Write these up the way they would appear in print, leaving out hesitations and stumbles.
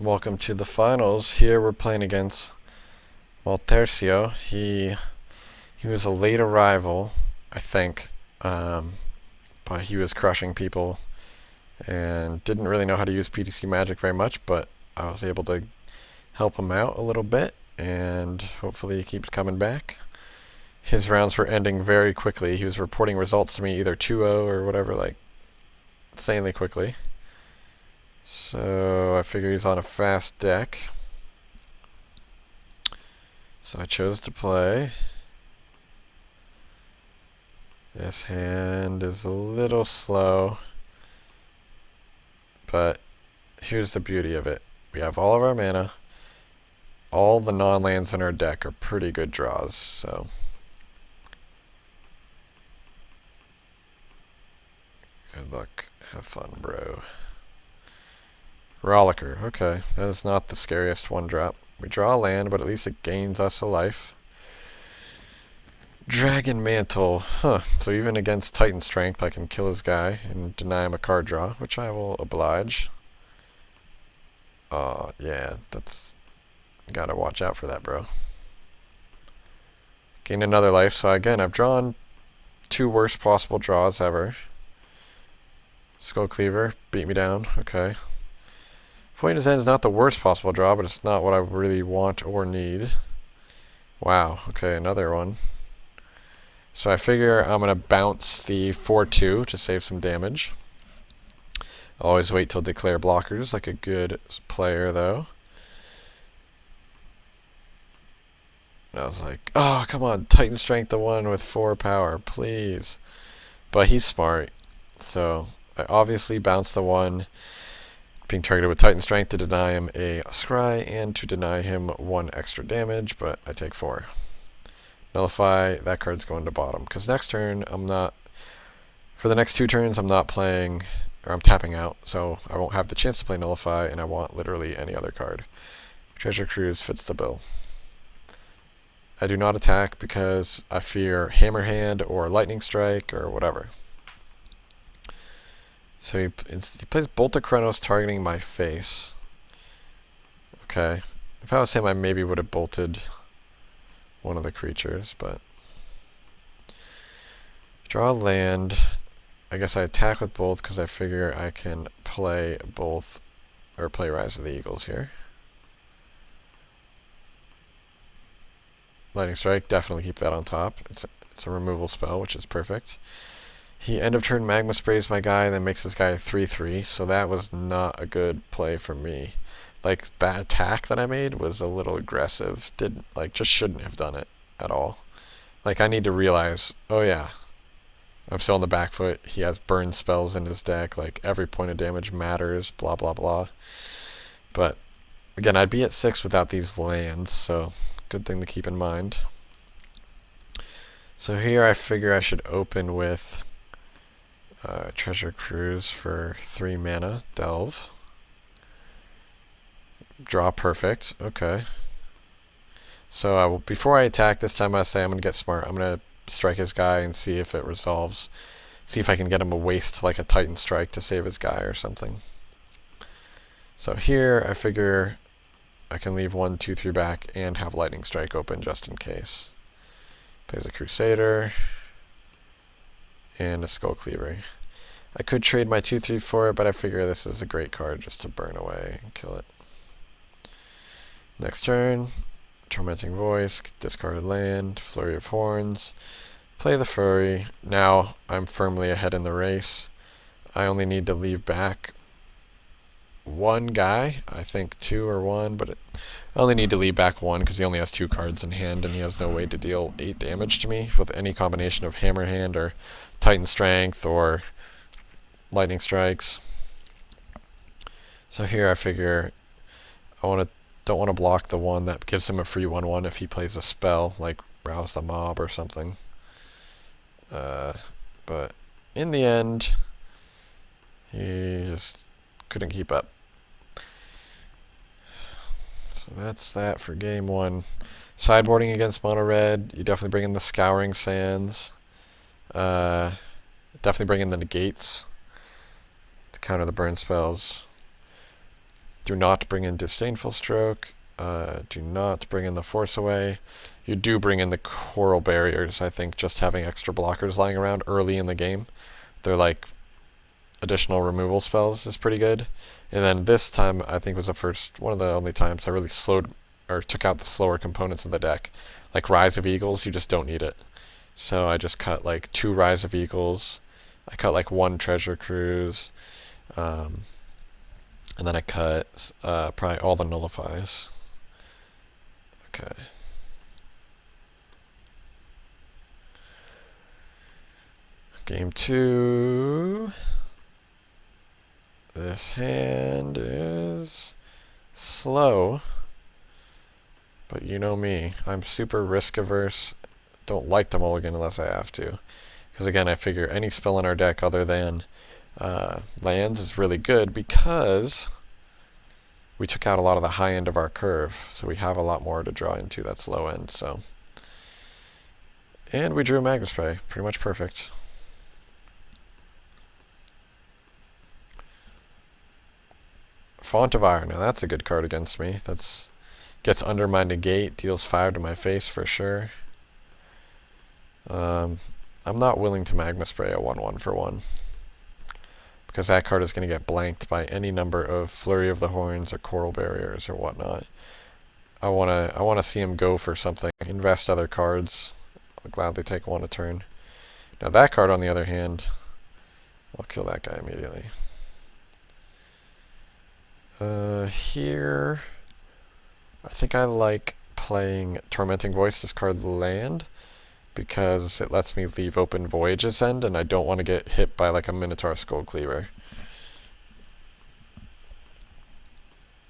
Welcome to the finals. Here we're playing against Maltercio. He was a late arrival, I think, but he was crushing people and didn't really know how to use PTC magic very much. But I was able to help him out a little bit, and hopefully he keeps coming back. His rounds were ending very quickly. He was reporting results to me either 2-0 or whatever, like insanely quickly. So I figure he's on a fast deck. So I chose to play. This hand is a little slow, but here's the beauty of it. We have all of our mana. All the non-lands in our deck are pretty good draws, so good luck. Have fun, bro. Rollicker. Okay, that is not the scariest one drop. We draw a land, but at least it gains us a life. Dragon Mantle. Huh. So even against Titan Strength, I can kill his guy and deny him a card draw, which I will oblige. Yeah, that's... Gotta watch out for that, bro. Gain another life. So again, I've drawn two worst possible draws ever. Skull Cleaver. Beat me down. Okay. Void's End is not the worst possible draw, but it's not what I really want or need. Wow. Okay, another one. So I figure I'm going to bounce the 4-2 to save some damage. I'll always wait till declare blockers, like a good player, though. And I was like, oh, come on, Titan Strength the one with 4 power, please. But he's smart, so I obviously bounced the 1, being targeted with Titan Strength to deny him a scry and to deny him 1 extra damage, but I take 4. Nullify, that card's going to bottom. Because next turn, for the next 2 turns, I'm not playing, or I'm tapping out, so I won't have the chance to play Nullify, and I want literally any other card. Treasure Cruise fits the bill. I do not attack because I fear Hammerhand or Lightning Strike or whatever. So he plays Bolt of Chronos targeting my face. Okay. If I was him, I maybe would have bolted one of the creatures, but draw land. I guess I attack with both because I figure I can play both, or play Rise of the Eagles here. Lightning Strike, definitely keep that on top. It's a removal spell, which is perfect. He end of turn Magma Sprays my guy, then makes this guy a 3-3, so that was not a good play for me. Like, that attack that I made was a little aggressive. Just shouldn't have done it at all. Like, I need to realize, oh yeah, I'm still on the back foot. He has burn spells in his deck. Like, every point of damage matters, blah, blah, blah. But, again, I'd be at 6 without these lands, so good thing to keep in mind. So here I figure I should open with Treasure Cruise for 3 mana, Delve. Draw perfect. Okay. So before I attack this time, I say I'm going to get smart. I'm going to strike his guy and see if it resolves. See if I can get him a waste like a Titan Strike to save his guy or something. So here I figure I can leave 1, 2, 3 back and have Lightning Strike open just in case. Plays a Crusader and a Skull Cleaver. I could trade my 2-3 for it, but I figure this is a great card just to burn away and kill it. Next turn, Tormenting Voice, discard land, Flurry of Horns, play the Flurry. Now I'm firmly ahead in the race. I only need to leave back 1 guy, I think 2 or 1, but I only need to leave back 1 because he only has 2 cards in hand and he has no way to deal 8 damage to me with any combination of Hammerhand or Titan Strength or Lightning Strikes. So here I figure don't want to block the one that gives him a free 1/1 if he plays a spell like Rouse the Mob or something. But in the end, he just couldn't keep up. So that's that for game 1. Sideboarding against mono red, you definitely bring in the Scouring Sands. Definitely bring in the Negates to counter the burn spells. Do not bring in Disdainful Stroke. Do not bring in the Force Away. You do bring in the Coral Barriers, I think, just having extra blockers lying around early in the game. They're like additional removal spells is pretty good. And then this time, I think was the first, one of the only times I really slowed or took out the slower components of the deck. Like Rise of Eagles, you just don't need it. So I just cut like 2 Rise of Eagles. I cut like 1 Treasure Cruise. And then I cut probably all the Nullifies. Okay. Game 2. This hand is slow, but you know me. I'm super risk averse. Don't like the mulligan unless I have to. Because again, I figure any spell in our deck other than lands is really good because we took out a lot of the high end of our curve. So we have a lot more to draw into that's low end. So, and we drew a Magma Spray. Pretty much perfect. Font of Iron. Now that's a good card against me. That's gets under my negate, deals 5 to my face for sure. I'm not willing to Magma Spray a 1/1 for 1 because that card is going to get blanked by any number of Flurry of the Horns or Coral Barriers or whatnot. I wanna see him go for something. Invest other cards. I'll gladly take 1 a turn. Now that card, on the other hand, I'll kill that guy immediately. Here, I think I like playing Tormenting Voice, discard land, because it lets me leave open Voyage's End, and I don't want to get hit by like a Minotaur Skull Cleaver.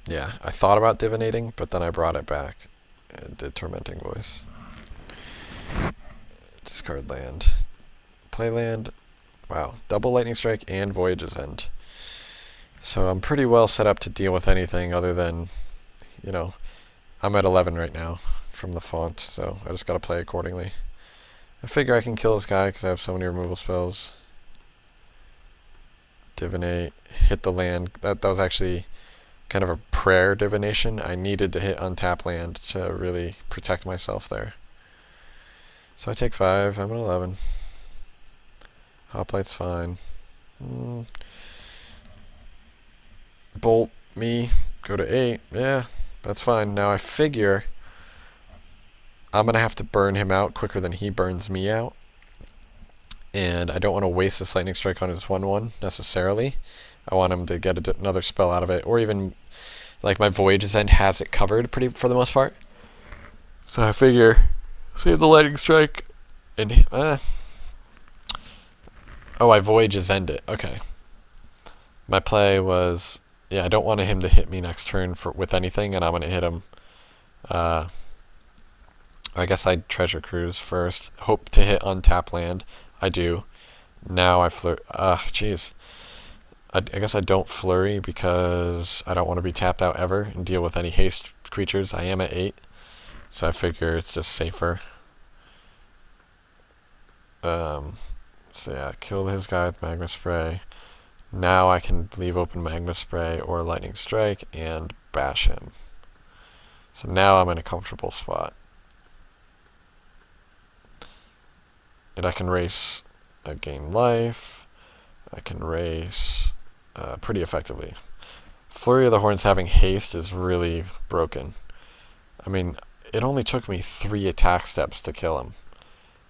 Yeah, I thought about divinating, but then I brought it back and did Tormenting Voice. Discard land. Play land. Wow, double Lightning Strike and Voyage's End. So I'm pretty well set up to deal with anything other than, you know, I'm at 11 right now from the font, so I just got to play accordingly. I figure I can kill this guy because I have so many removal spells. Divinate, hit the land. That was actually kind of a prayer divination. I needed to hit untap land to really protect myself there. So I take 5, I'm at 11. Hoplite's fine. Bolt me, go to 8. Yeah, that's fine. Now I figure I'm going to have to burn him out quicker than he burns me out. And I don't want to waste this Lightning Strike on his 1/1 necessarily. I want him to get another spell out of it. Or even, like, my Voyage's End has it covered pretty for the most part. So I figure, save the Lightning Strike. And, oh, I Voyage's End it. Okay. My play was, yeah, I don't want him to hit me next turn with anything, and I'm going to hit him. I guess I'd Treasure Cruise first. Hope to hit untap land. I do. Now I jeez. I guess I don't Flurry because I don't want to be tapped out ever and deal with any haste creatures. I am at 8, so I figure it's just safer. So yeah, kill his guy with Magma Spray. Now I can leave open Magma Spray or Lightning Strike and bash him. So now I'm in a comfortable spot. And I can race a gain life. I can race pretty effectively. Flurry of the Horns having haste is really broken. I mean, it only took me 3 attack steps to kill him.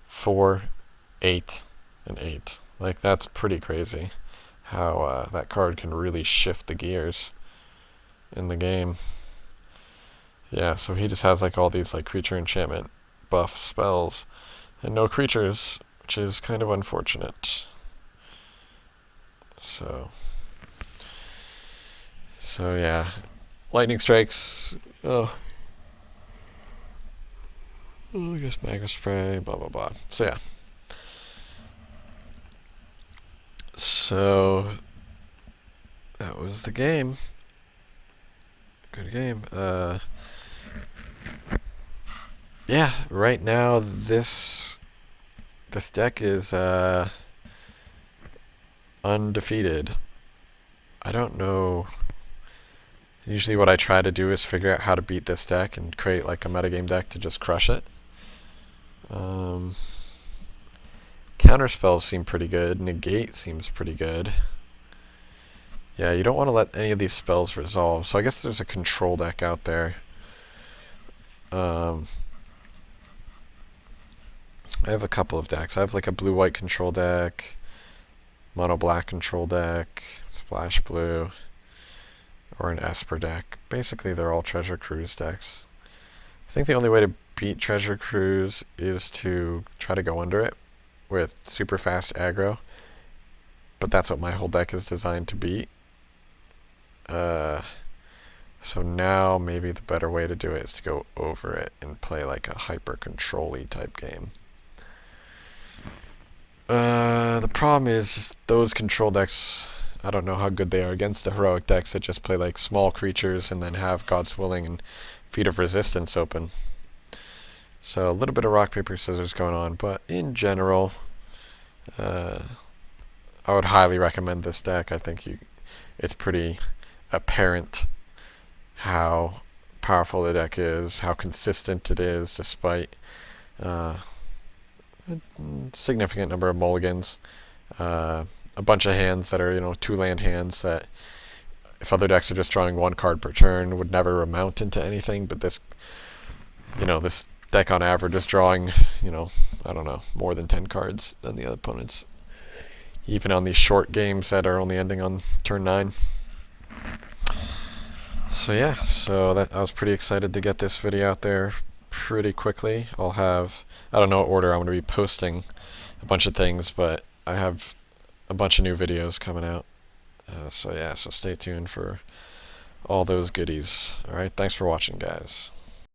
4, 8, and 8. Like, that's pretty crazy how that card can really shift the gears in the game. Yeah, so he just has like all these like creature enchantment buff spells and no creatures, which is kind of unfortunate. So yeah, Lightning Strikes. Just Magma Spray, blah blah blah. So yeah. So that was the game. Good game. Yeah, right now this deck is undefeated. I don't know. Usually what I try to do is figure out how to beat this deck and create like a metagame deck to just crush it. Counter spells seem pretty good. Negate seems pretty good. Yeah, you don't want to let any of these spells resolve. So I guess there's a control deck out there. I have a couple of decks. I have like a blue-white control deck, mono-black control deck, splash blue, or an Esper deck. Basically, they're all Treasure Cruise decks. I think the only way to beat Treasure Cruise is to try to go under it with super fast aggro. But that's what my whole deck is designed to beat. So now maybe the better way to do it is to go over it and play like a hyper control-y type game. The problem is just those control decks, I don't know how good they are against the heroic decks that just play like small creatures and then have God's Willing and Feet of Resistance open. So a little bit of rock, paper, scissors going on, but in general, I would highly recommend this deck. I think it's pretty apparent how powerful the deck is, how consistent it is despite a significant number of mulligans. A bunch of hands that are, 2-land hands that if other decks are just drawing 1 card per turn would never amount into anything, but this deck on average is drawing, I don't know, more than 10 cards than the other opponents, even on these short games that are only ending on turn 9. So yeah, I was pretty excited to get this video out there pretty quickly. I don't know what order I'm going to be posting a bunch of things, but I have a bunch of new videos coming out. So stay tuned for all those goodies. Alright, thanks for watching, guys.